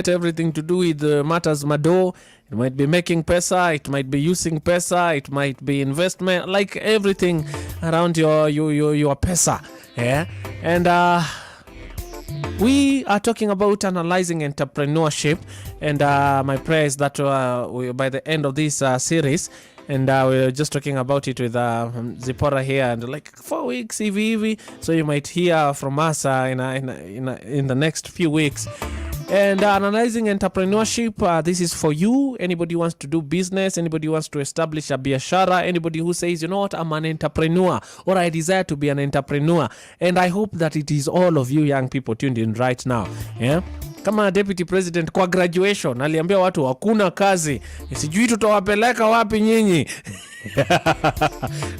everything to do with matters mado. It might be making pesa, it might be using pesa, it might be investment, like everything around your pesa. Yeah. And we are talking about analyzing entrepreneurship, and my prayer is that by the end of this series, and we're just talking about it with Zipporah here, and like 4 weeks, EV. So you might hear from us in the next few weeks. And analyzing entrepreneurship, this is for you. Anybody who wants to do business, anybody who wants to establish a biashara, anybody who says, you know what, I'm an entrepreneur, or I desire to be an entrepreneur. And I hope that it is all of you young people tuned in right now. Yeah? Kama deputy president kwa graduation aliambia watu hakuna kazi, sijui tutawapeleka wapi nyinyi.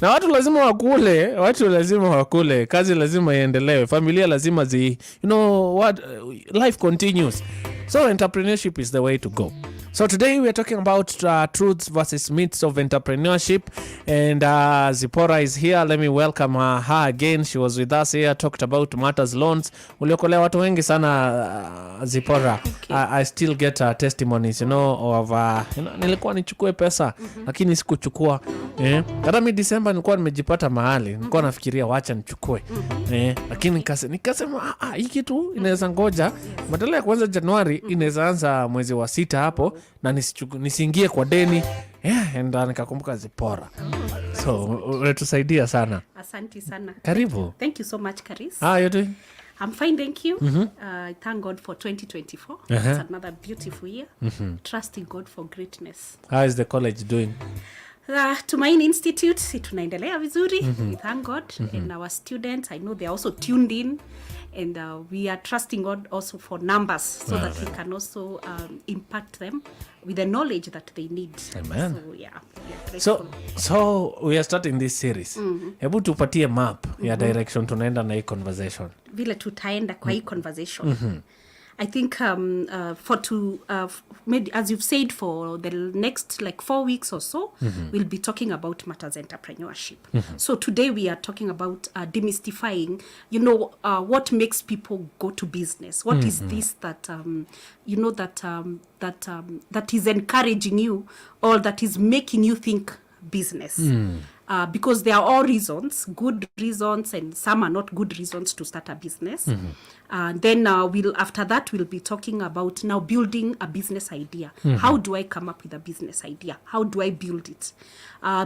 Na watu lazima wakule, kazi lazima iendelewe, familia lazima you know what, life continues. So entrepreneurship is the way to go. So today we are talking about truths versus myths of entrepreneurship, and Zipporah is here. Let me welcome her again. She was with us here, talked about matters loans. Uliokolea watu wengi sana, Zipporah. Okay. I still get testimonies, you know, of nilikuwa nichukue pesa lakini sikuchukua. Hata mi December nilikuwa nimejipata mahali, nilikuwa nafikiria wacha nichukue. Lakini nikasema hii kitu inaweza ngoja, badala ya kuanza Januari inaweza anza mwezi wa 6 hapo na nisiingie kwa deni. And nikakumbuka Zipporah. So unatusaidia sana. Asante sana. Karibu. Thank you so much, Karis. How are you doing? I'm fine, thank you. Thank God for 2024. It's another beautiful year. Trusting God for greatness. How is the college doing? Tumaini Institute, tunaendelea vizuri. We thank God. And our students, I know they're also tuned in. And we are trusting God also for numbers so that we can also impact them with the knowledge that they need. Amen. So, yeah. So we are starting this series. Hebu tupatie map ya direction tunaenda na hii conversation. Vile tutaenda kwa hii conversation. I think maybe as you've said, for the next like 4 weeks or so, we'll be talking about matters entrepreneurship. So today we are talking about demystifying, you know, what makes people go to business. What is this that, you know, that is encouraging you, or that is making you think business? Because there are all reasons, good reasons, and some are not good reasons to start a business. Then after that, we'll be talking about now building a business idea. How do I come up with a business idea? How do I build it?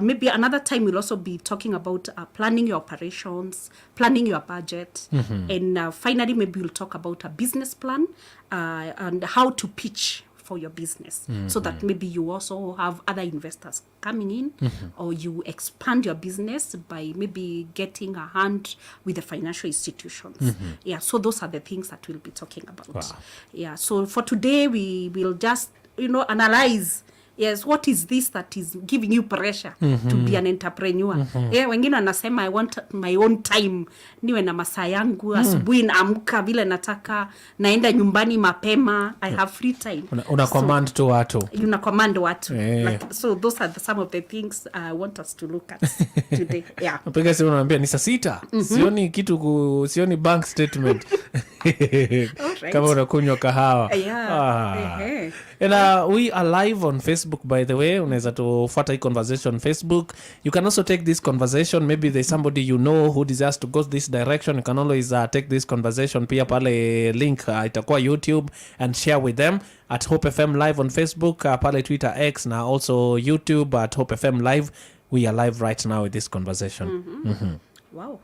Maybe another time we'll also be talking about planning your operations, planning your budget. And finally, maybe we'll talk about a business plan and how to pitch for your business, so that maybe you also have other investors coming in, or you expand your business by maybe getting a hand with the financial institutions. Yeah, so those are the things that we'll be talking about. Wow. Yeah, so for today we will just, you know, analyze, yes, what is this that is giving you pressure to be an entrepreneur? Wengine wanasema I want my own time, niwe na masaa yangu, asubuhi naamka vile nataka, naenda nyumbani mapema, I have free time. Una command to watu. Una command watu. Like, so those are some of the things I want us to look at today. Yeah. Napega simu naambia ni saa 6. Sioni kitu sioni bank statement. Right. Kama unakunywa kahawa. Yeah. And we are live on Facebook, by the way. Unaweza tufuata hii conversation on Facebook. You can also take this conversation. Maybe there's somebody you know who desires to go this direction. You can always take this conversation. Pia pale link itakuwa YouTube, and share with them at Hope FM Live on Facebook, pale Twitter X, na also YouTube at Hope FM Live. We are live right now with this conversation. Wow.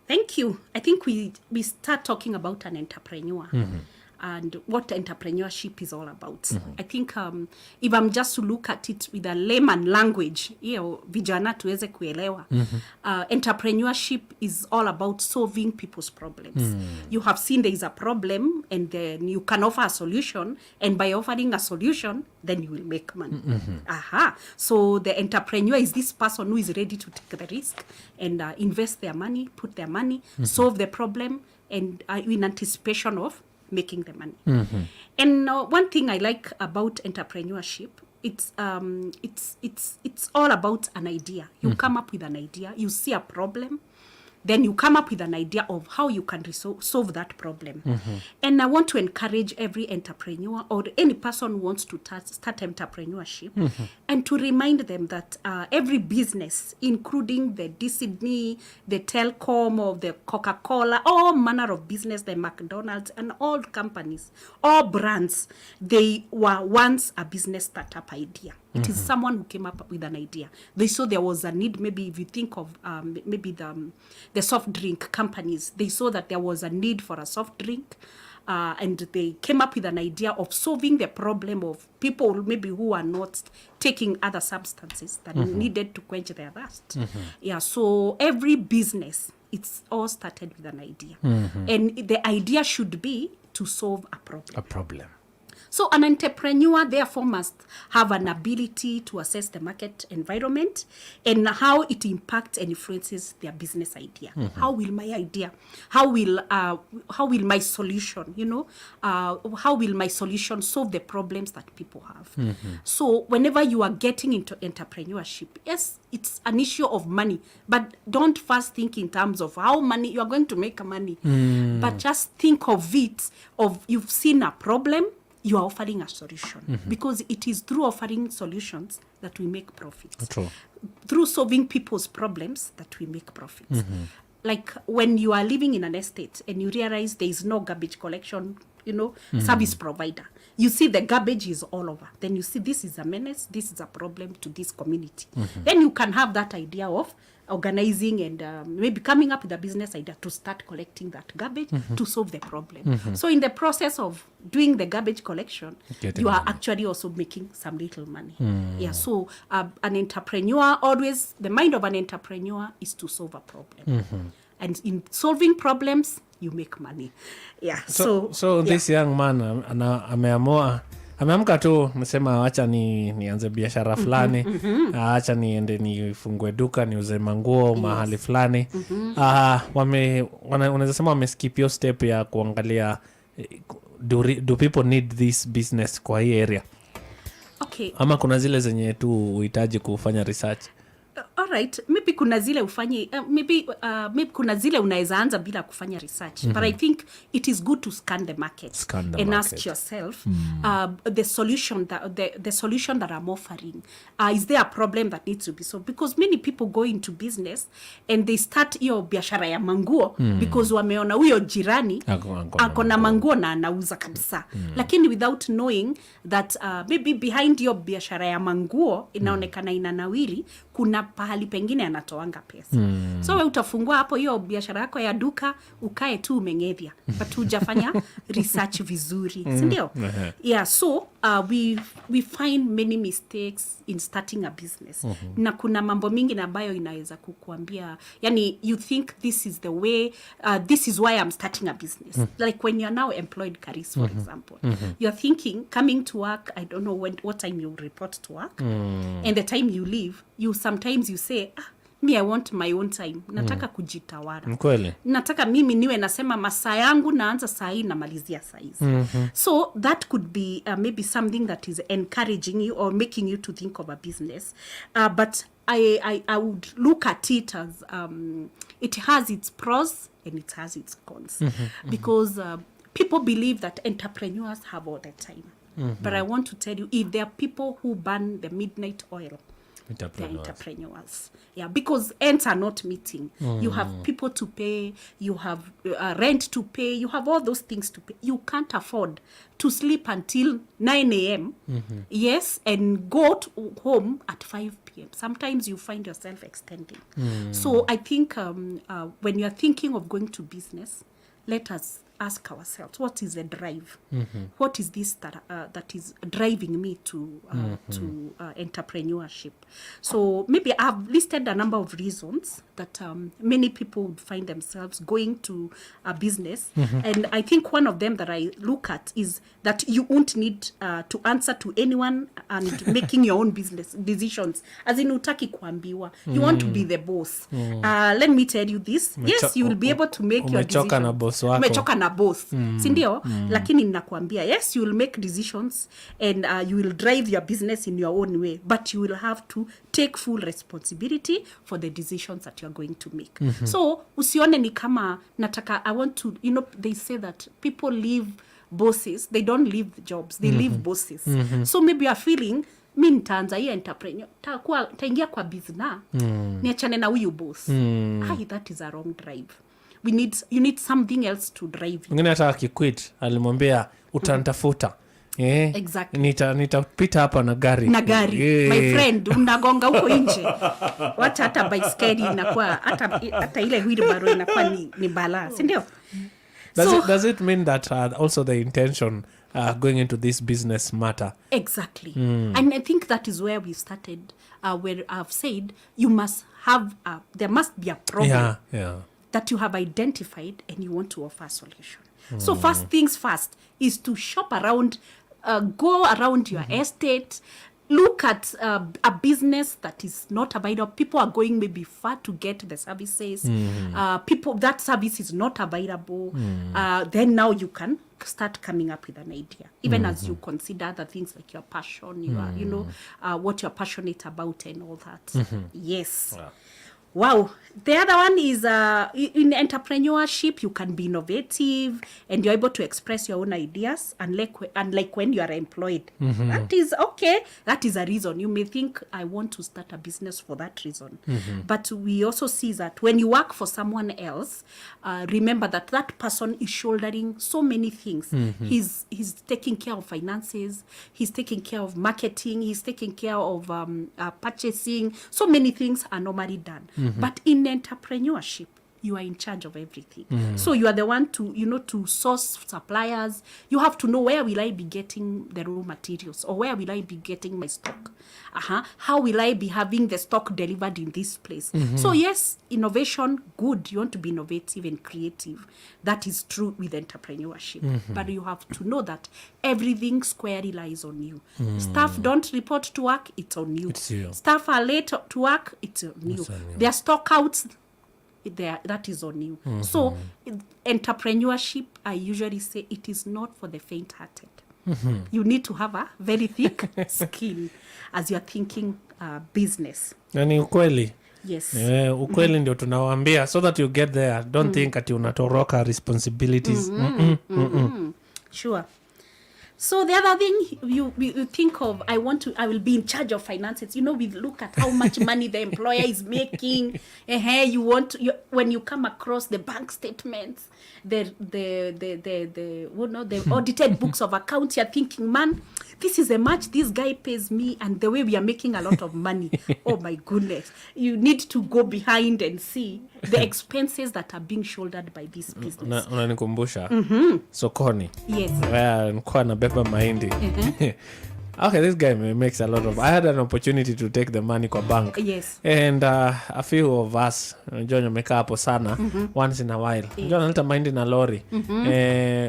Thank you. I think we start talking about an entrepreneur. And what entrepreneurship is all about. I think if I'm just to look at it with a layman language, vijana tuweze kuelewa, entrepreneurship is all about solving people's problems. You have seen there is a problem, and then you can offer a solution, and by offering a solution, then you will make money. So the entrepreneur is this person who is ready to take the risk and invest their money, put their money, solve the problem, and in anticipation of making the money. And one thing I like about entrepreneurship, it's all about an idea. You come up with an idea, you see a problem, then you come up with an idea of how you can solve that problem. And I want to encourage every entrepreneur or any person who wants to start entrepreneurship and to remind them that every business, including the Disney, the Telcom, or the Coca-Cola, all manner of business, the McDonald's, and all companies, all brands, they were once a business startup idea. It is someone who came up with an idea. They saw there was a need. Maybe if you think of maybe the soft drink companies, they saw that there was a need for a soft drink, and they came up with an idea of solving the problem of people maybe who are not taking other substances that needed to quench their thirst. Yeah, so every business, it's all started with an idea. And the idea should be to solve a problem. A problem. So an entrepreneur, therefore, must have an ability to assess the market environment and how it impacts and influences their business idea. How will my idea, how will my solution, how will my solution solve the problems that people have? So whenever you are getting into entrepreneurship, yes, it's an issue of money, but don't first think in terms of how money you are going to make money, but just think of it, you've seen a problem, you are offering a solution, because it is through offering solutions that we make profits. True. Through solving people's problems that we make profits. Like when you are living in an estate and you realize there is no garbage collection, service provider. You see the garbage is all over. Then you see this is a menace, this is a problem to this community. Then you can have that idea of organizing and maybe coming up with a business idea to start collecting that garbage to solve the problem. So in the process of doing the garbage collection, you are actually also making some little money. Yeah. So an entrepreneur, always the mind of an entrepreneur is to solve a problem. And in solving problems, you make money. Yeah. So this young man ameamka tu msema acha nianze biashara fulani, acha niende nifungue duka niuze manguo mahali fulani. Unaweza sema wameskip your step ya kuangalia do people need this business kwa hii area? Okay. Ama kuna zile zenye tu uhitaji kufanya research? Alright, maybe kuna zile ufanye maybe kuna zile unaweza anza bila kufanya research, but I think it is good to scan the market and ask yourself the solution that I'm offering, is there a problem that needs to be solved? Because many people go into business and they start hiyo biashara ya manguo because wameona huyo jirani ako na manguo na anauza kabisa, lakini without knowing that maybe behind hiyo biashara ya manguo inaonekana inanawiri, kuna pahali pengine anatoanga pesa. So we utafungua hapo hiyo biashara yako ya duka, ukae tu umengevya, but hujafanya research vizuri, si ndio? Yeah, so we find many mistakes in starting a business. Na kuna mambo mingi ambayo inaweza kukuambia, yani you think this is the way, this is why I'm starting a business. Like when you're now employed careers, for example, you're thinking coming to work, I don't know what time you report to work, and the time you leave, sometimes you say, me I want my own time. Nataka kujitawala. Mkweli. Nataka mimi niwe nasema masaa yangu naanza saa hii na malizia saa hizi. So that could be maybe something that is encouraging you or making you to think of a business. But I would look at it as it has its pros and it has its cons. Because people believe that entrepreneurs have all the time. But I want to tell you, if there are people who burn the midnight oil, they're entrepreneurs. Yeah, because ends are not meeting. You have people to pay, you have rent to pay, you have all those things to pay. You can't afford to sleep until 9 a.m. Yes, and go home at 5 p.m. Sometimes you find yourself extending. So I think when you're thinking of going to business, let us ask ourselves, what is the drive? What is this that is driving me to entrepreneurship? So maybe I've listed a number of reasons that many people would find themselves going to a business. And I think one of them that I look at is that you won't need to answer to anyone and making your own business decisions. As in utaki kuambiwa. You want to be the boss. Let me tell you this. Yes, you will be able to make your decisions. Umechoka na boss wako. Umechoka na both sindio lakini ninakwambia yes you will make decisions and you will drive your business in your own way but you will have to take full responsibility for the decisions that you are going to make so usione ni kama nataka I want to they say that people leave bosses they don't leave the jobs they leave bosses so maybe you are feeling mi nitaanza hii entrepreneur taingia kwa business niachane na huyu boss that is a wrong drive you need something else to drive you. Ngine hata akiquit alimwambia utanitafuta exactly. Nitapita hapa na gari my friend unagonga huko nje wacha hata baiskeli inakuwa hata ile wheelbarrow inakuwa ni balaa si ndio does it mean that also the intention going into this business matter? Exactly. And I think that is where we started where I've said you must have there must be a problem that you have identified and you want to offer a solution. So first things first is to shop around, go around your estate, look at a business that is not available. People are going maybe far to get the services. People that service is not available. Then now you can start coming up with an idea, even as you consider other things like your passion, what you're passionate about and all that. Yes. Wow. The other one is in entrepreneurship, you can be innovative and you're able to express your own ideas, unlike when you are employed. That is okay. That is a reason. You may think, I want to start a business for that reason. But we also see that when you work for someone else, remember that person is shouldering so many things. He's taking care of finances. He's taking care of marketing. He's taking care of purchasing. So many things are normally done. But in entrepreneurship, you are in charge of everything. So you are the one to source suppliers. You have to know where will I be getting the raw materials or where will I be getting my stock. How will I be having the stock delivered in this place? So yes, innovation, good. You want to be innovative and creative. That is true with entrepreneurship. But you have to know that everything squarely lies on you. Staff don't report to work, it's on you. It's you. Staff are late to work, it's on you. Their stock outs, that is on you. So entrepreneurship, I usually say it is not for the faint-hearted. You need to have a very thick skin as you're thinking business. Nani ukweli? Yes. Ukweli ndio tunawaambia so that you get there. Don't think ati unatoroka responsibilities. Sure. So the other thing you think of, I will be in charge of finances. We look at how much money the employer is making. When you come across the bank statements, the audited books of accounts, you're thinking, man, this is how much this guy pays me, and the way we are making a lot of money. Oh my goodness. You need to go behind and see the expenses that are being shouldered by this business. Unanikumbusha sokoni. Yes. Nilikuwa nabeba mahindi. Okay, this guy makes a lot of... I had an opportunity to take the money kwa bank. Yes. And a few of us, John wamekaa hapo sana, once in a while. John analeta mahindi na lori.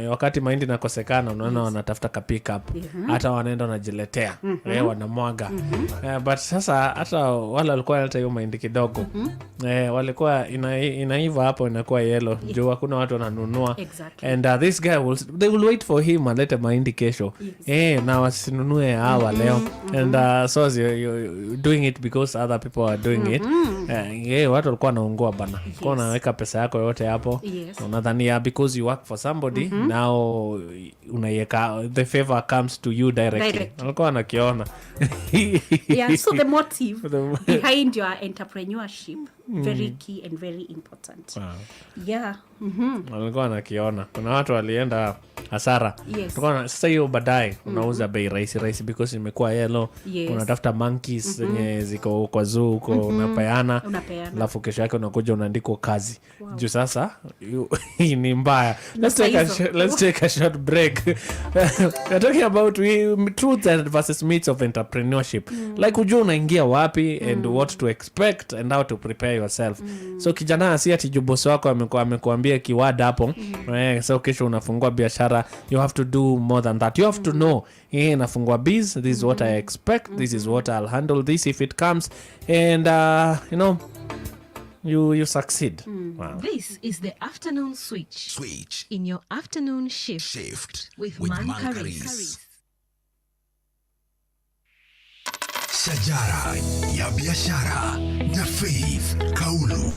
Wakati mahindi nakosekana, unaona wanatafuta ka pick up. Hata wanaenda wanajiletea. Wanamwaga. But sasa hata wale walikuwa wanaleta hiyo mahindi kidogo. Walikuwa inaiva hapo inakuwa yellow. Juu hakuna watu wananunua. Exactly. And this guy they will wait for him alete mahindi kesho. Na wasinunue hawa leo. And so you're doing it because other people are doing it. Watu walikuwa wanaungua bana. Kwa unaweka pesa yako yote hapo. Unadhania because you work for somebody, now unaiweka, the favor comes to you directly. Walikuwa wanakiona. So the motive behind your entrepreneurship, very key and very important. Wow. Yeah. Walikuwa wanakiona. Kuna watu walienda hasara. Yes. Sasa hiyo baadaye unauza bei rahisi because imekuwa yellow. Yes. Unatafuta monkeys zenye ziko kwa zoo huko unapeana. Alafu kesho yake unakuja unaandikwa kazi. Wow. Juu sasa ni mbaya. Let's take a short break. We're talking about truth versus myths of entrepreneurship. Like ujue unaingia wapi and what to expect and how to prepare yourself. So kijana si ati boss wako amekuambia kiwada hapo. So kesho unafungua biashara, you have to do more than that. You have to know, nafungua biz, this is what I expect, this is what I'll handle this if it comes. And you succeed. Wow. This is the afternoon switch. In your afternoon shift. With Mankaris. Shajara ya biashara na Faith Kaulu.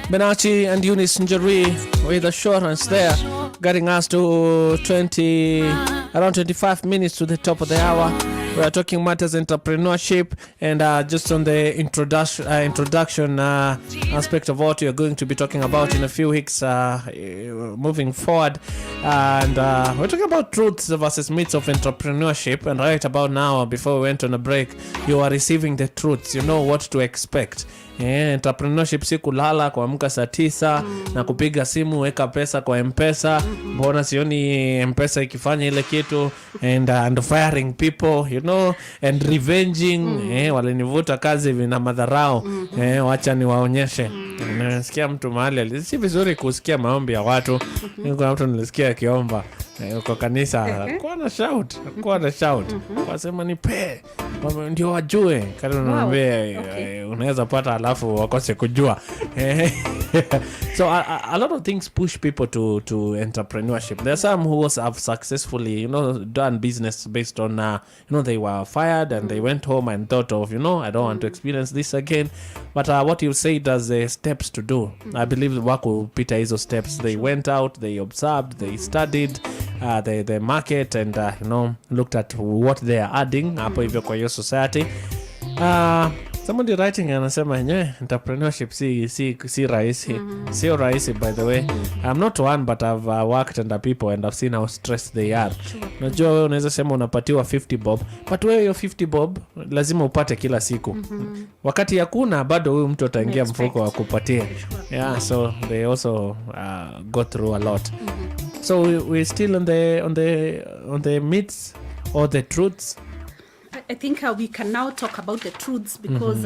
Benachi and Eunice Njeri with assurance there, getting us to around 25 minutes to the top of the hour. We are talking matters entrepreneurship, and just on the introduction aspect of what we are going to be talking about in a few weeks moving forward. And we're talking about truths versus myths of entrepreneurship. And right about now, before we went on a break, you are receiving the truths. You know what to expect. Entrepreneurship si kulala kuamka saa 9 na kupiga simu weka pesa kwa M-Pesa. Mbona sioni M-Pesa ikifanya ile kitu, and firing people, you know, and revenging. Walinivuta kazi vina madharau. Wacha niwaonyeshe. Nasikia mtu mahali, si vizuri kusikia maombi ya watu. Kuna mtu nilisikia akiomba kwa kanisa, kwa na shout. Wasema nipe, ndio wajue. Kana unaniambia unaweza pata alafu wakose kujua. So a lot of things push people to entrepreneurship. There are some who also have successfully, done business based on, they were fired and they went home and thought of, I don't want to experience this again. But what you said as the steps to do, I believe the work will Peter hizo steps. They went out, they observed, they studied the market and, looked at what they are adding hapo hivyo kwa hiyo society. Somebody writing anasema entrepreneurship si rahisi. Sio rahisi, by the way. I'm not one, but I've worked under people and I've seen how stressed they are. Unajua wewe unaweza sema unapatiwa 50 bob, but wewe hiyo 50 bob lazima upate kila siku. Wakati hakuna bado huyu mtu ataingia mfuko wa kupatia. Yeah, so they also go through a lot. So we're still on the myths or the truths. I think we can now talk about the truths because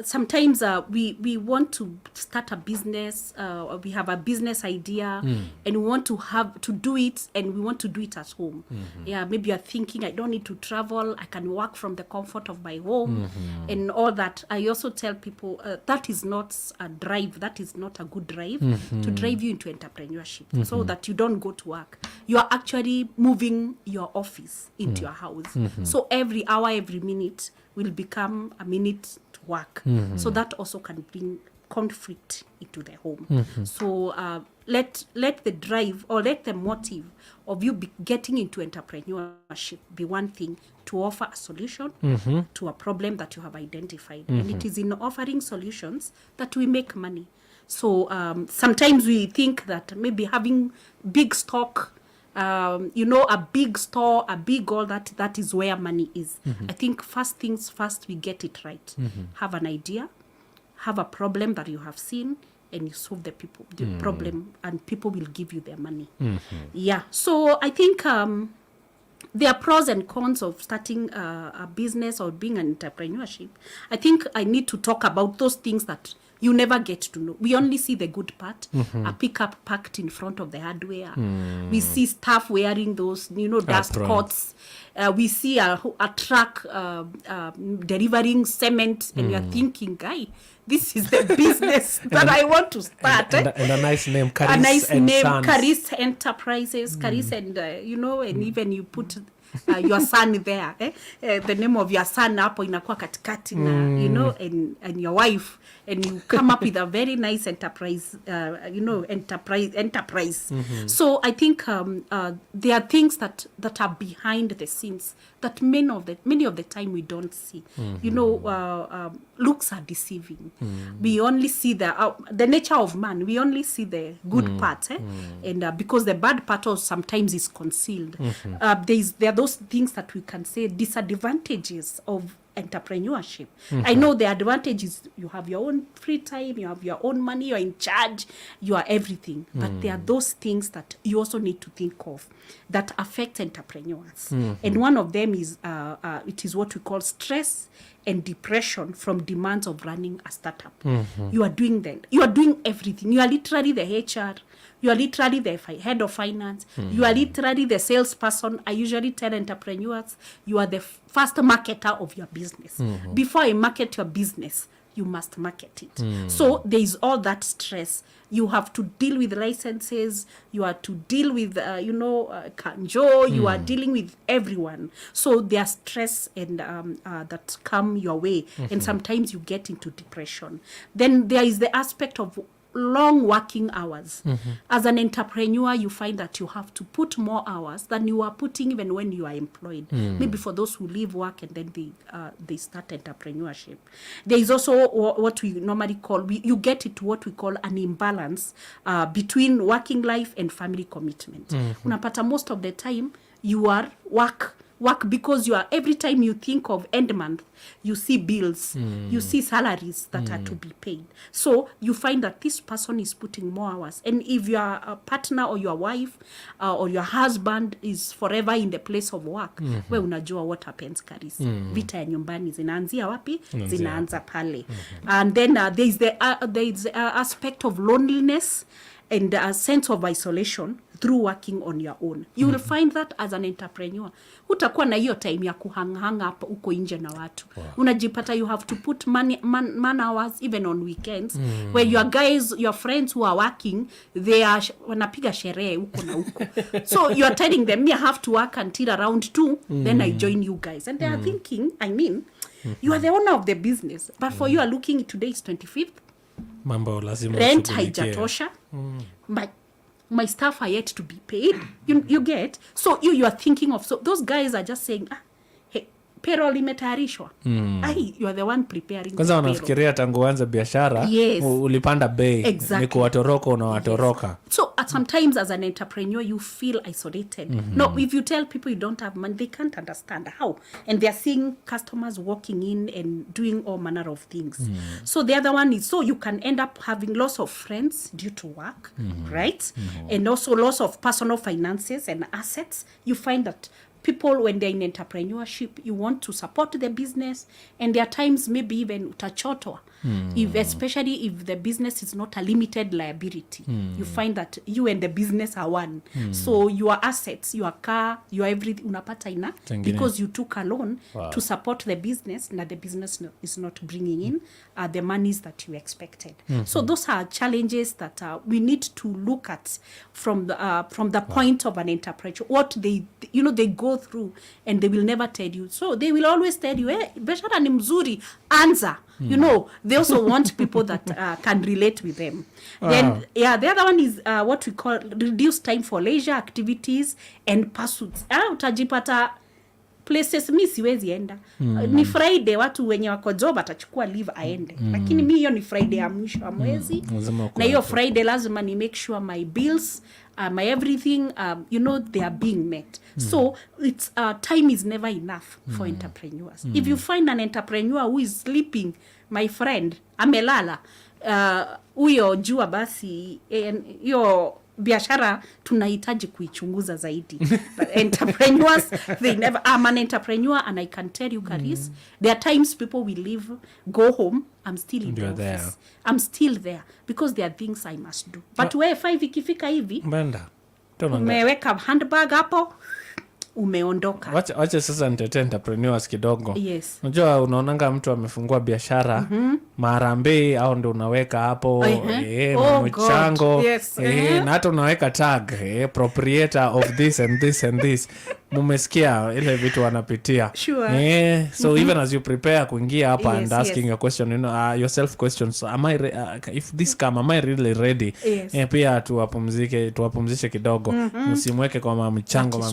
sometimes we want to start a business, or we have a business idea and we want to do it, and we want to do it at home. Yeah, maybe you're thinking, I don't need to travel, I can work from the comfort of my home and all that. I also tell people that is not a drive, that is not a good drive to drive you into entrepreneurship, so that you don't go to work. You are actually moving your office into your house. So every hour, every minute will become a minute to work. So that also can bring conflict into the home. So let the drive or let the motive of you getting into entrepreneurship be one thing, to offer a solution to a problem that you have identified. And it is in offering solutions that we make money. So sometimes we think that maybe having big stock, a big store, a big all that is where money is. I think first things first, we get it right. Have an idea, have a problem that you have seen, and you solve the problem, and people will give you their money. Yeah, so I think there are pros and cons of starting a business or being an entrepreneurship. I think I need to talk about those things that you never get to know. We only see the good part. A pickup parked in front of the hardware. We see staff wearing those, dust coats. We see a truck delivering cement, and you're thinking, guy, this is the business that I want to start. And a nice name, Caris. A nice and name, Sons. Caris Enterprises, Caris, and and even you put your son there. The name of your son hapo inakuwa katikati na, and your wife, and you come up with a very nice enterprise, enterprise. So I think there are things that are behind the scenes that many of the time we don't see. Looks are deceiving. We only see the nature of man. We only see the good part, and because the bad part also sometimes is concealed. There are those things that we can say disadvantages of entrepreneurship. I know the advantage is you have your own free time, you have your own money, you're in charge, you are everything. But there are those things that you also need to think of that affect entrepreneurs. And one of them is it is what we call stress and depression from demands of running a startup. You are doing everything. You are literally the HR. You are literally the head of finance. You are literally the salesperson. I usually tell entrepreneurs, you are the first marketer of your business. Before I market your business, you must market it. So there is all that stress. You have to deal with licenses. You have to deal with, kanjo. You are dealing with everyone. So there's stress and that come your way. And sometimes you get into depression. Then there is the aspect of long working hours. As an entrepreneur, you find that you have to put more hours than you are putting even when you are employed. Maybe for those who leave work and then they start entrepreneurship. There is also what we normally call, you get it what we call an imbalance between working life and family commitment. Unapata most of the time you are work because you are, every time you think of end month, you see bills, you see salaries that are to be paid. So you find that this person is putting more hours. And if your partner or your wife or your husband is forever in the place of work, we unajua what happens, Caris. Vita ya nyumbani zinaanzia wapi? Zinaanza pale. And then there is the aspect of loneliness and a sense of isolation through working on your own. You will find that as an entrepreneur utakuwa na hiyo time ya kuhang up uko nje na watu. Unajipata you have to put man hours even on weekends where your guys, your friends who are working, they are wanapiga sherehe huko na huko. So you are telling them, me I have to work until around 2, then I join you guys. And they are thinking, I mean, you are the owner of the business, but for you are looking, today is 25th, mambo lazima rent haijatosha, my staff are yet to be paid. You get? So you are thinking of, so those guys are just saying, hey, payroll imetayarishwa. You are the one preparing. Kwanza wanafikiria tangu uanze biashara, ulipanda bei, ni kuwatoroka unawatoroka. Yes. So sometimes as an entrepreneur you feel isolated. No, if you tell people you don't have money, they can't understand how. And they are seeing customers walking in and doing all manner of things. So the other one is, so you can end up having loss of friends due to work, right? And also loss of personal finances and assets. You find that people, when they're in entrepreneurship, you want to support the business, and there are times maybe even utachotwa. Especially if the business is not a limited liability, you find that you and the business are one. So your assets, your car, your everything, unapata ina, because you took a loan to support the business, and the business is not bringing in the monies that you expected. So those are challenges that we need to look at from the point of an entrepreneur. What they go through, and they will never tell you. So they will always tell you, hey, biashara ni mzuri, anza. They also want people that can relate with them. Then, the other one is what we call reduced time for leisure activities and pursuits. Utajipata places mi siwezi enda. Ni Friday, watu wenye wako job atachukua leave aende. Lakini mi hiyo ni Friday ya mwisho wa mwezi. Na hiyo Friday lazima ni make sure my bills, my everything, they are being met. So it's time is never enough for entrepreneurs. If you find an entrepreneur who is sleeping, my friend, amelala, huyo jua basi, hiyo biashara tunahitaji kuichunguza zaidi. But entrepreneurs, they never, I'm an entrepreneur, and I can tell you, Caris, there are times people will leave, go home, I'm still in the office. There. I'm still there because there are things I must do. But where 5 ikifika hivi, umeweka handbag hapo, umeondoka. Wacha sasa nitete entrepreneurs kidogo. Yes. Unajua unaonanga mtu amefungua biashara, Harambee au ndo unaweka hapo mchango, na hata unaweka tag, proprietor of this and this and this. Mumesikia ile vitu wanapitia. Sure. So even as you prepare kuingia hapa and asking your question, yourself questions, if this come, am I really ready? Pia tuwapumzishe kidogo. Msimweke kwa mamichango.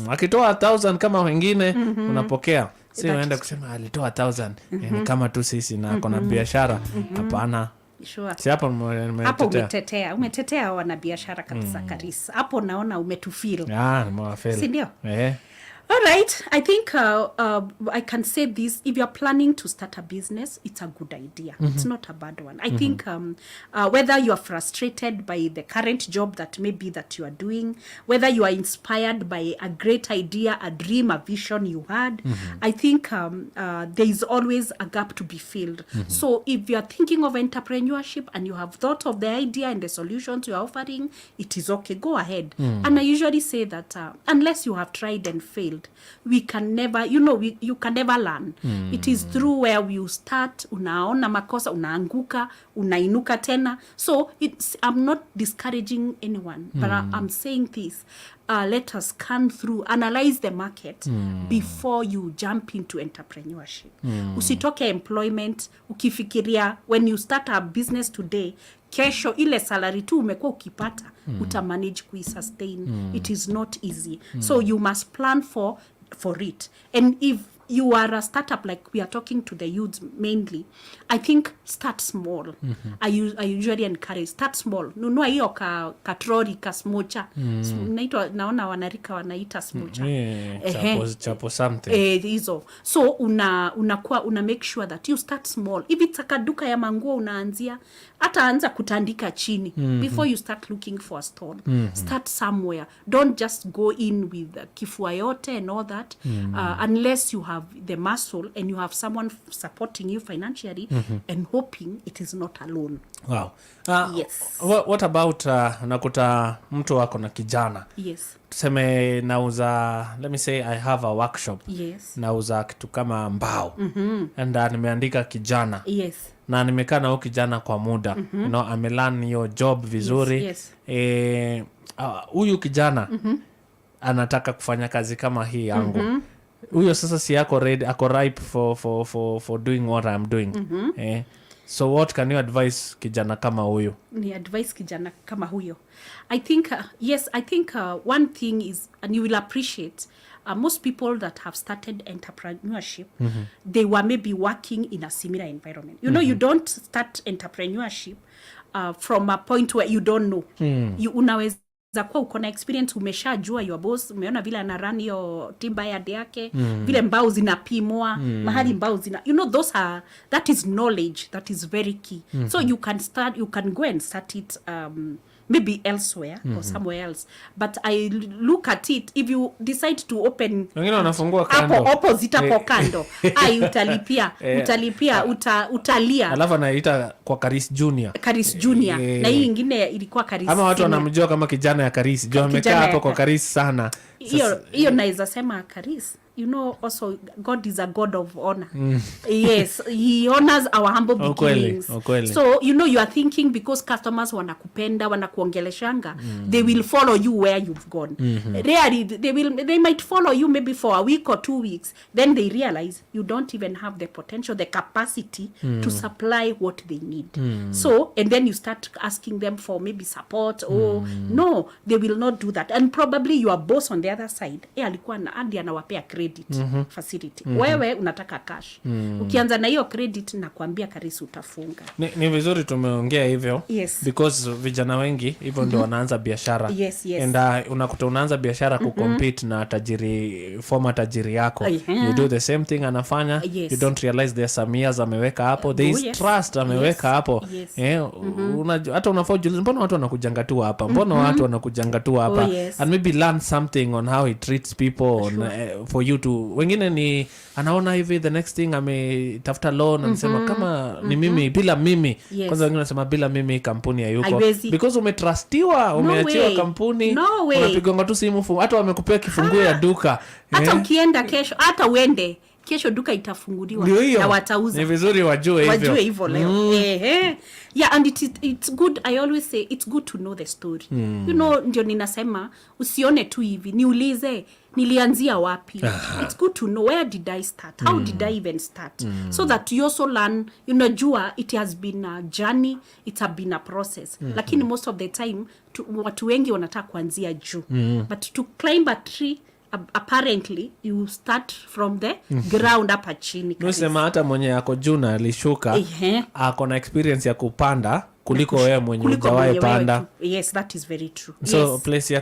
Akitoa 1,000 kama wengine unapokea. Si unaenda kusema alitoa 1,000 ni kama tu sisi na kona biashara. Hapana. Sure. Si hapo umetetea wana biashara kabisa, Caris. Hapo naona umetufeel. Mwafeel. Si ndio? All right. I think I can say this. If you're planning to start a business, it's a good idea. It's not a bad one. I think whether you are frustrated by the current job that maybe that you are doing, whether you are inspired by a great idea, a dream, a vision you had, I think there is always a gap to be filled. So if you are thinking of entrepreneurship and you have thought of the idea and the solutions you are offering, it is okay. Go ahead. And I usually say that unless you have tried and failed, we can never, you can never learn. It is through where you start, unaona makosa, unaanguka, unainuka tena. So I'm not discouraging anyone, but I'm saying this. Let us scan through, analyze the market before you jump into entrepreneurship. Usitoke employment, ukifikiria when you start a business today, kesho ile salary tu umekuwa ukipata, utamanage kuisustain. It is not easy. So you must plan for it. And if you are a startup, like we are talking to the youths mainly, I think start small. I usually encourage, start small. Nunua hiyo katrori, kasmocha. Naona wanarika wanaita smocha. Chapo something. Hizo. So una make sure that you start small. If it's a kaduka ya manguo unaanzia, hata anza kutandika chini before you start looking for a store. Start somewhere. Don't just go in with kifua yote and all that unless you have have the muscle and you have someone supporting you financially and hoping it is not alone. Wow. Yes. What about nakuta mtu wako na kijana? Yes. Tuseme nauza, let me say I have a workshop. Yes. Nauza kitu kama mbao. And nimeandika kijana. Yes. Na nimekaa na huyo kijana kwa muda. You know, amelearn hiyo job vizuri. Yes. Huyu kijana anataka kufanya kazi kama hii yangu. Huyo sasa si ako ready, ako ripe for doing what I'm doing. So what can you advise kijana kama huyo? Ni advice kijana kama huyo. I think one thing is, and you will appreciate, most people that have started entrepreneurship, they were maybe working in a similar environment. You know, you don't start entrepreneurship from a point where you don't know. You unaweza kuwa uko na experience, umeshajua your boss, umeona vile ana run your timber yard yake, vile mbao zinapimwa, mahali mbao zina, you know, that is knowledge that is very key. So you can go and start it maybe elsewhere or somewhere else, but I look at it, if you decide to open wengine wanafungua kando hapo opposite hapo kando, utalipia utalia, alafu anaita kwa Karis Junior na hii nyingine ilikuwa Karis, ama watu wanamjua kama kijana ya Karis, jua amekaa hapo kwa Karis sana. Hiyo naweza sema Karis, you know, also God is a God of honor. Yes, he honors our humble beginnings. So you know, you are thinking because customers wanakupenda, wanakuongeleshanga, they will follow you where you've gone. Rarely they might follow you maybe for a week or 2 weeks, then they realize you don't even have the potential, the capacity to supply what they need. So, and then you start asking them for maybe support, or no, they will not do that. And probably your boss on the other side, alikuwa na andi anawapea credit facility. Wewe unataka cash. Ukianza na hiyo credit, na kuambia Karisi utafunga. Ni vizuri tumeongea hivyo. Yes. Because vijana wengi hivyo ndio wanaanza biashara. Yes. And unakuta unaanza biashara kucompete na former tajiri yako. You do the same thing anafanya. Yes. You don't realize there's some years ameweka hapo. There is trust ameweka hapo. Hata unafaa juliza, mbona watu wanakujanga tu hapa? Mbona watu wanakujanga tu hapa? And maybe learn something on how he treats people for you to, wengine ni anaona hivi, the next thing ametafuta loan, anasema kama ni mimi, bila mimi. Kwanza wengine wanasema bila mimi kampuni hayuko, because umetrustiwa, umeachiwa kampuni, unapigonga tu simu, hata wamekupea kifunguo ya duka, hata ukienda kesho, hata uende kesho, duka itafunguliwa na watauza. Ni vizuri wajue hivyo leo. Yeah, and it's good, I always say it's good to know the story. You know, ndio ninasema usione tu hivi, niulize nilianzia wapi. It's good to know where did I start, how did I even start, so that you also learn. Unajua, it has been a journey, it has been a process. Lakini most of the time watu wengi wanataka kuanzia juu, but to climb a tree, apparently you start from the ground hapa chini. Nusema hata mwenye yako juna alishuka, ako na experience ya kupanda kuliko wewe mwenye hujawahi panda. Yes, that is very true. So place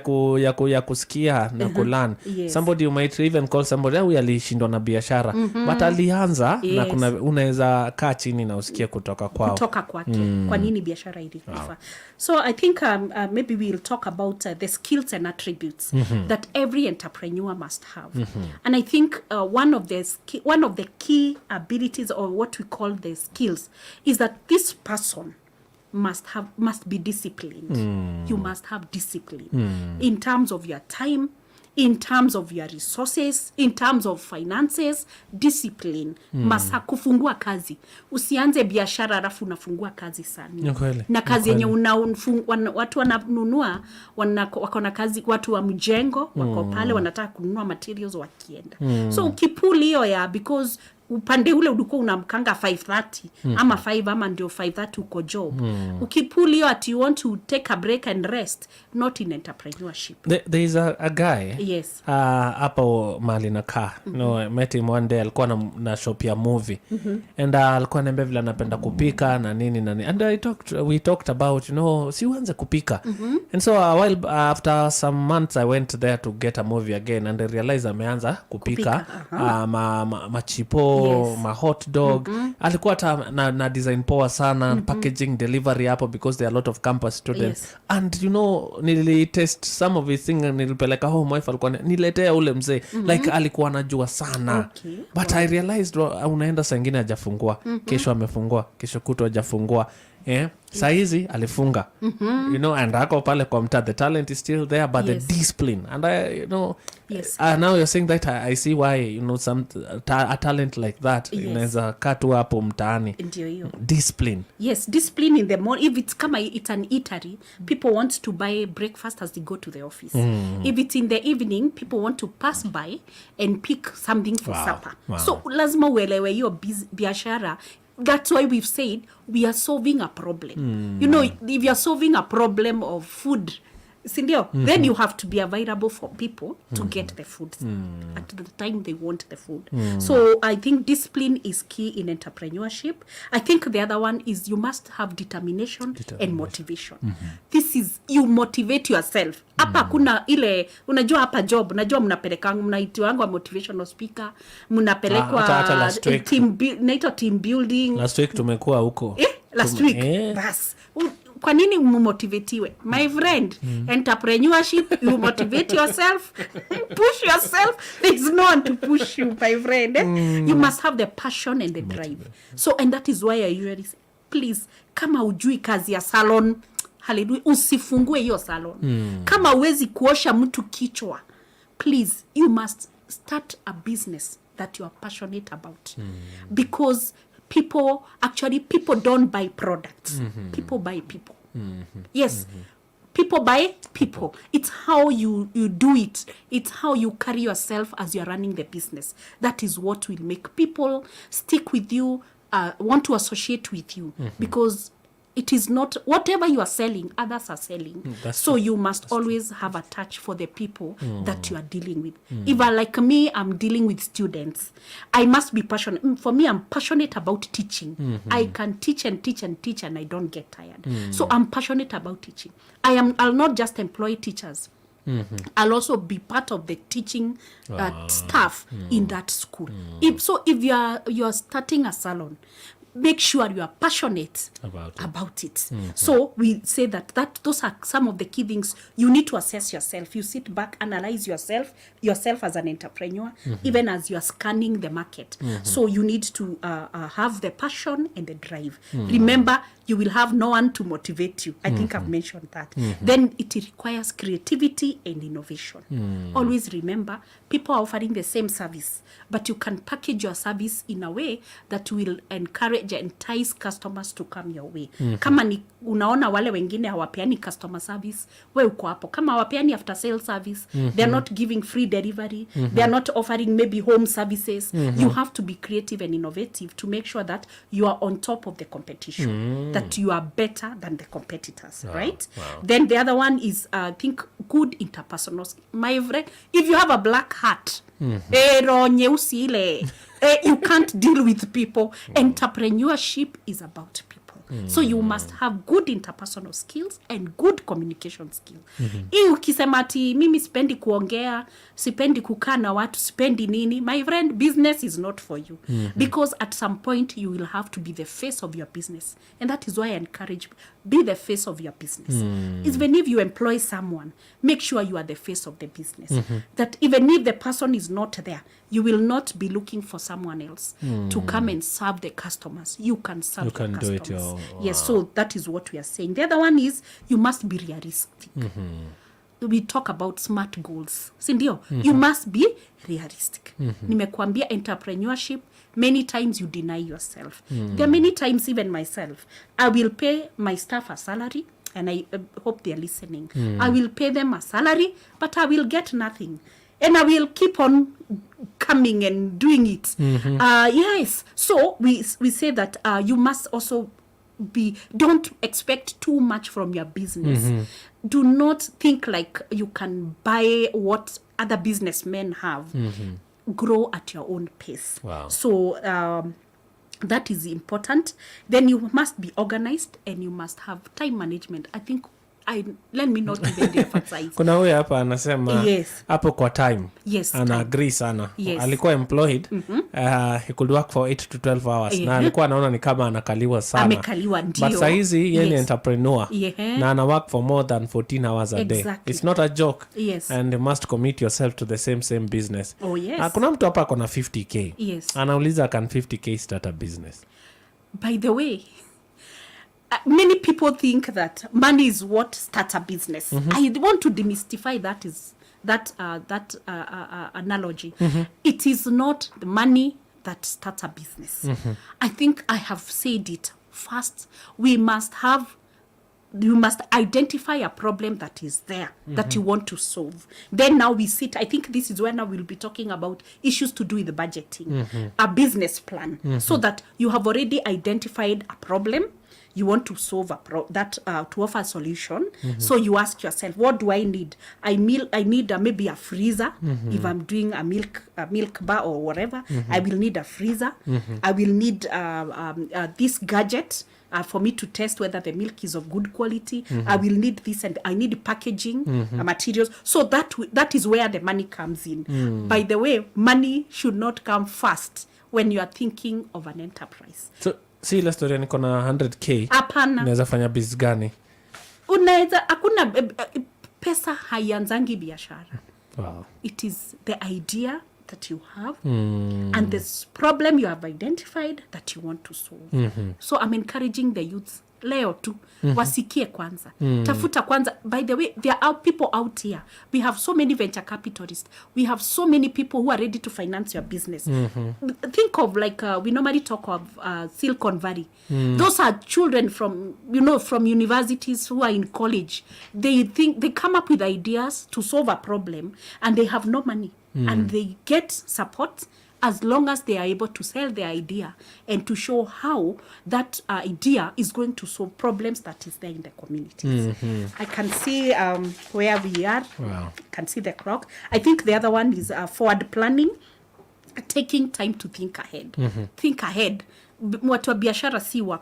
ya kusikia na kulearn. Somebody you might even call somebody huyu alishindwa na biashara, but alianza, na unaweza kaa chini na usikie kutoka kwake kwa nini biashara ilikufa. So I think maybe we'll talk about the skills and attributes that every entrepreneur must have. And I think one of the key abilities, or what we call the skills, is that this person must be disciplined. You must have discipline in terms of your time, in terms of your resources, in terms of finances. Discipline must kufungua kazi. Usianze biashara alafu unafungua kazi sana. Na kazi yenye watu wananunua, wako na kazi, watu wa mjengo wako pale wanataka kununua materials wakienda. So ukipuli hiyo ya, because upande ule ulikuwa unamkanga 5:30 ama 5 ama ndio 5:30 uko job. Ukipuli hiyo at you want to take a break and rest, not in entrepreneurship. There is a guy hapo mali na kaa. No, met him one day, alikuwa na shop ya movie. And alikuwa ananiambia vile anapenda kupika na nini. And we talked about, you know, si uanze kupika. And so a while after some months I went there to get a movie again, and I realized ameanza kupika machipo mango, ma hot dog. Alikuwa hata na design poa sana, packaging, delivery hapo, because there are a lot of campus students. Yes. And you know, nilitest some of his things, nilipeleka home, wife alikuwa niletea ule mzee. Like alikuwa anajua sana. Okay. But I realized unaenda saa ingine hajafungua, kesho amefungua, kesho kutwa hajafungua. Saa hizi alifunga. You know, and ako pale kwa mtaa, the talent is still there, but Yes. the discipline, and you know, Yes. now you're saying that I see why, you know, a talent like that Yes. inaweza katu hapo mtaani. Ndio hiyo. Discipline. Yes, discipline in the morning. If it's kama it's an eatery, people want to buy breakfast as they go to the office. If it's in the evening, people want to pass by and pick something for supper. Wow. So lazima uelewe hiyo biashara. That's why we've said we are solving a problem. You know, if you're solving a problem of food, sindio, then you have to be available for people to get the food at the time they want the food. So I think discipline is key in entrepreneurship. I think the other one is you must have determination and motivation. This is, you motivate yourself. Hapa kuna ile, unajua hapa job, unajua mnaitiwangwa motivational speaker, mnapelekwa hata last week. team building. Last week tumekuwa huko. Last week. Bas. Kwa nini mumotivatiwe? My friend, entrepreneurship, you motivate yourself, push yourself. There's no one to push you, my friend. You must have the passion and the drive. So, and that is why I usually say, please, kama ujui kazi ya salon, hallelujah, usifungue hiyo salon. Kama uwezi kuosha mtu kichwa, please, you must start a business that you are passionate about. Because people don't buy products. People buy people. Yes. People buy people. It's how you do it. It's how you carry yourself as you're running the business. That is what will make people stick with you, want to associate with you. Because it is not, whatever you are selling, others are selling. So you must always have a touch for the people that you are dealing with. If like me, I'm dealing with students, I must be passionate. For me, I'm passionate about teaching. I can teach and teach and teach and I don't get tired. So I'm passionate about teaching. I'll not just employ teachers. I'll also be part of the teaching staff in that school. If you're starting a salon, make sure you are passionate about it. So we say that those are some of the key things. You need to assess yourself. You sit back, analyze yourself as an entrepreneur, even as you are scanning the market. So you need to have the passion and the drive. Remember, you will have no one to motivate you. I think I've mentioned that. Then it requires creativity and innovation. Always remember, people are offering the same service, but you can package your service in a way that will entice customers to come your way. Kama ni unaona wale wengine hawapeani customer service, we uko hapo. Kama hawapeani after sale service, they are not giving free delivery, they are not offering maybe home services. You have to be creative and innovative to make sure that you are on top of the competition, that you are better than the competitors, right? Then the other one is, I think, good interpersonal. My friend, if you have a black hat, you can't deal with people. Entrepreneurship is about people. So you must have good interpersonal skills and good communication skills. Hii ukisema ati mimi sipendi kuongea, sipendi kukaa na watu, sipendi nini, my friend, business is not for you. Because at some point you will have to be the face of your business. And that is why I encourage, be the face of your business. Even if you employ someone, make sure you are the face of the business. That even if the person is not there, you will not be looking for someone else to come and serve the customers. You can serve the customers. Do it Yes, so that is what we are saying. The other one is you must be realistic. We talk about smart goals. Sindio? You must be realistic. Nimekuambia entrepreneurship, many times you deny yourself. There are many times, even myself, I will pay my staff a salary, and I hope they are listening. I will pay them a salary, but I will get nothing. And I will keep on coming and doing it. Yes. So we say that you must also don't expect too much from your business. Do not think like you can buy what other businessmen have. Grow at your own pace. So that is important. Then you must be organized and you must have time management. I think let me not even emphasize. Kuna huyu hapa anasema Yes. hapo kwa time. Yes, ana time. agree sana. Yes. Alikuwa employed, he could work for 8 to 12 hours. Na alikuwa anaona ni kama anakaliwa sana. Amekaliwa, ndio. But saizi yeye ni entrepreneur. Yeah. Na ana work for more than 14 hours a day. Exactly. It's not a joke. Yes. And you must commit yourself to the same business. Oh, yes. Kuna mtu hapa akona 50k. Yes. Anauliza can 50k start a business? By the way, many people think that money is what starts a business. I want to demystify that analogy. It is not the money that starts a business. I think I have said it first. You must identify a problem that is there that you want to solve. Then now we sit, I think this is when I will be talking about issues to do with the budgeting, a business plan, so that you have already identified a problem. You want to solve to offer a solution. So you ask yourself, what do I need? I need maybe a freezer. If I'm doing a milk bar or whatever, I will need a freezer. I will need this gadget for me to test whether the milk is of good quality. I will need this, and I need packaging materials. So that is where the money comes in. By the way, money should not come first when you are thinking of an enterprise. So si ile story niko na 100k. Hapana. Naweza fanya business gani? Unaweza, hakuna pesa haianzangi biashara. Wow. It is the idea that you have and this problem you have identified that you want to solve. So I'm encouraging the youth leo tu wasikie kwanza. Tafuta kwanza. By the way, there are people out here. We have so many venture capitalists. We have so many people who are ready to finance your business. Think of like we normally talk of Silicon Valley. Those are children from universities who are in college. They come up with ideas to solve a problem, and they have no money. And they get support as long as they are able to sell their idea and to show how that idea is going to solve problems that is there in the communities. I can see where we are. Wow. I can see the clock. I think the other one is forward planning, taking time to think ahead. Think ahead. Watu wa biashara si wa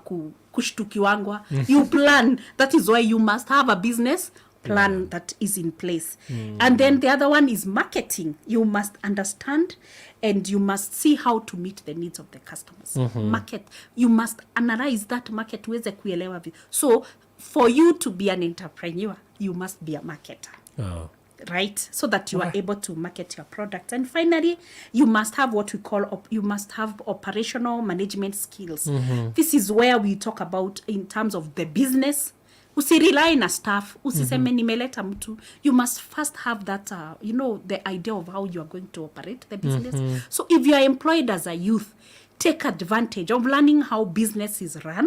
kushtukiwangwa. You plan. That is why you must have a business plan that is in place. And then the other one is marketing. You must understand and you must see how to meet the needs of the customers. Market. You must analyze that market uweze kuelewa. So for you to be an entrepreneur, you must be a marketer. Oh. Right? So that you are able to market your product. And finally, you must have what we call, you must have operational management skills. This is where we talk about in terms of the business. Usirely na staff, usiseme nimeleta mtu. You must first have that, the idea of how you are going to operate the business. So if you are employed as a youth, take advantage of learning how business is run,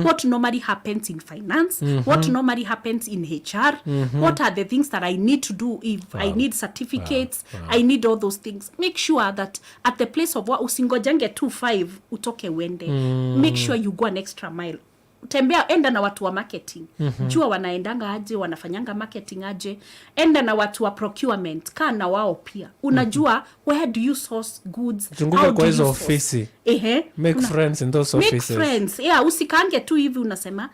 what normally happens in finance, what normally happens in HR, what are the things that I need to do if I need certificates, I need all those things. Make sure that at the place of what usingojange 2-5 utoke wende. Make sure you go an extra mile. Tembea, enda na watu wa marketing. Jua wanaendanga aje, wanafanyanga marketing aje. Enda na watu wa procurement, kaa na wao pia. Unajua, where do you source goods? Zunguka kwa hizo ofisi. Make friends in those offices. Make friends. Yeah, usikange tu hivi unasema,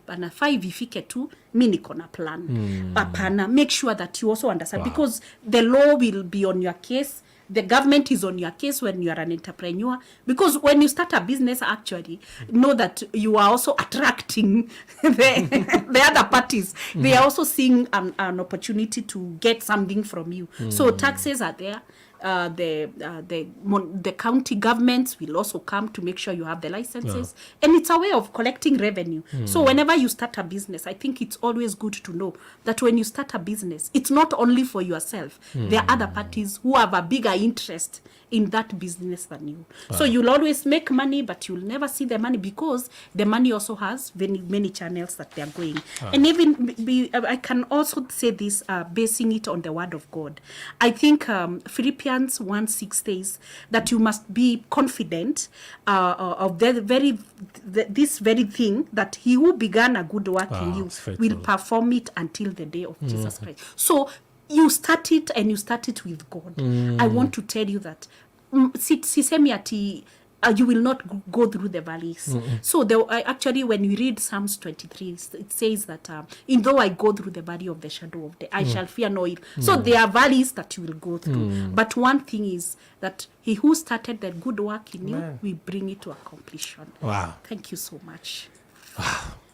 bana 5 ifike tu, mi niko na plan. Hapana, make sure that you also understand. Because the law will be on your case. The government is on your case when you are an entrepreneur. Because when you start a business, actually, know that you are also attracting the other parties. They are also seeing an opportunity to get something from you. So taxes are there. The county governments will also come to make sure you have the licenses. And it's a way of collecting revenue. So whenever you start a business, I think it's always good to know that when you start a business, it's not only for yourself. There are other parties who have a bigger interest in that business than you. So you'll always make money, but you'll never see the money because the money also has many channels that they're going. And even I can also say this, basing it on the word of God. I think Philippians 1:6 says that you must be confident of this very thing, that he who began a good work in you will perform it until the day of Jesus Christ. So you start it, and you start it with God. I want to tell you that sisemi ati you will not go through the valleys. So actually, when you read Psalms 23, it says that though I go through the valley of the shadow of death, I shall fear no evil. So there are valleys that you will go through. But one thing is that he who started the good work in you will bring it to completion. Wow. Thank you so much.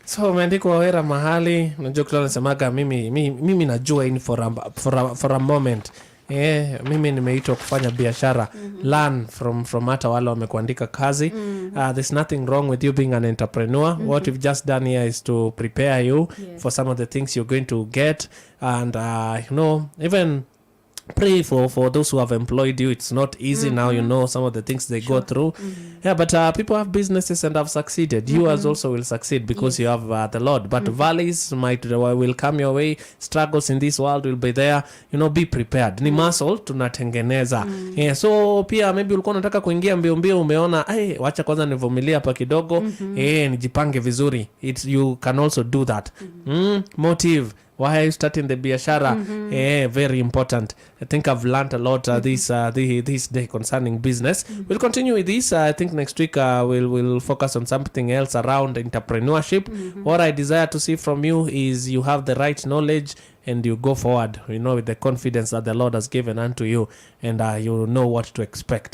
So umeandikwa wera mahali, unajua kila nasemaga mimi najua in for a moment. Mimi nimeitwa kufanya biashara. Learn from hata wale wamekuandika kazi. There's nothing wrong with you being an entrepreneur. What we've just done here is to prepare you for some of the things you're going to get, and even pray for those who have employed you. It's not easy now, some of the things they go through. But people have businesses and have succeeded. You as also will succeed because you have the Lord. But valleys will come your way. Struggles in this world will be there. Be prepared. Ni muscle tunatengeneza. So pia maybe ulikuwa unataka kuingia mbio umeona wacha kwanza nivumilia hapa kidogo, nijipange vizuri. You can also do that. Motive. Why are you starting the biashara? Very important. I think I've learned a lot this day concerning business. We'll continue with this. I think next week we'll focus on something else around entrepreneurship. What I desire to see from you is you have the right knowledge and you go forward, with the confidence that the Lord has given unto you, and you know what to expect.